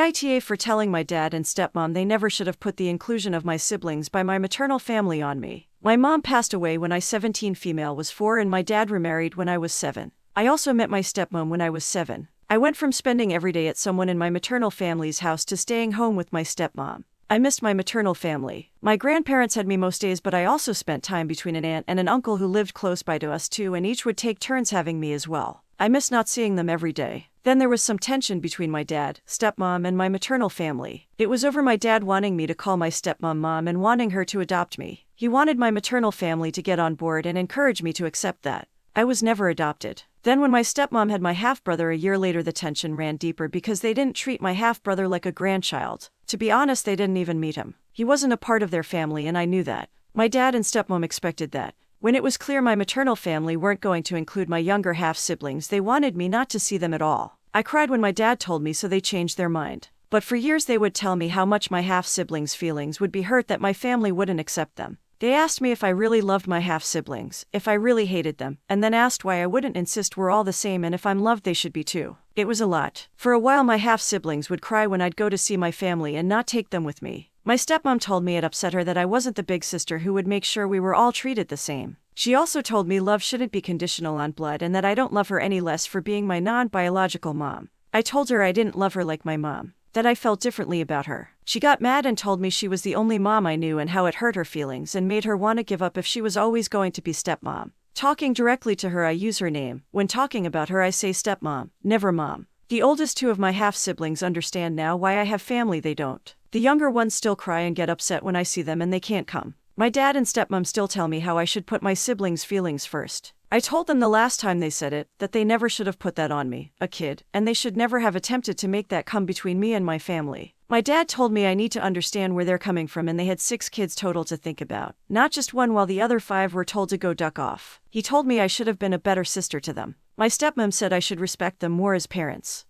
AITA for telling my dad and stepmom they never should have put the inclusion of my siblings by my maternal family on me. My mom passed away when I 17 female was 4 and my dad remarried when I was 7. I also met my stepmom when I was 7. I went from spending every day at someone in my maternal family's house to staying home with my stepmom. I missed my maternal family. My grandparents had me most days, but I also spent time between an aunt and an uncle who lived close by to us too, and each would take turns having me as well. I miss not seeing them every day. Then there was some tension between my dad, stepmom, and my maternal family. It was over my dad wanting me to call my stepmom mom and wanting her to adopt me. He wanted my maternal family to get on board and encourage me to accept that. I was never adopted. Then when my stepmom had my half-brother a year later, the tension ran deeper because they didn't treat my half-brother like a grandchild. To be honest, they didn't even meet him. He wasn't a part of their family, and I knew that. My dad and stepmom expected that. When it was clear my maternal family weren't going to include my younger half-siblings, they wanted me not to see them at all. I cried when my dad told me, so they changed their mind. But for years they would tell me how much my half-siblings' feelings would be hurt that my family wouldn't accept them. They asked me if I really loved my half-siblings, if I really hated them, and then asked why I wouldn't insist we're all the same and if I'm loved they should be too. It was a lot. For a while my half-siblings would cry when I'd go to see my family and not take them with me. My stepmom told me it upset her that I wasn't the big sister who would make sure we were all treated the same. She also told me love shouldn't be conditional on blood and that I don't love her any less for being my non-biological mom. I told her I didn't love her like my mom, that I felt differently about her. She got mad and told me she was the only mom I knew and how it hurt her feelings and made her want to give up if she was always going to be stepmom. Talking directly to her, I use her name. When talking about her, I say stepmom, never mom. The oldest 2 of my half-siblings understand now why I have family they don't. The younger ones still cry and get upset when I see them and they can't come. My dad and stepmom still tell me how I should put my siblings' feelings first. I told them the last time they said it, that they never should have put that on me, a kid, and they should never have attempted to make that come between me and my family. My dad told me I need to understand where they're coming from, and they had 6 kids total to think about, not just 1, while the other 5 were told to go duck off. He told me I should have been a better sister to them. My stepmom said I should respect them more as parents.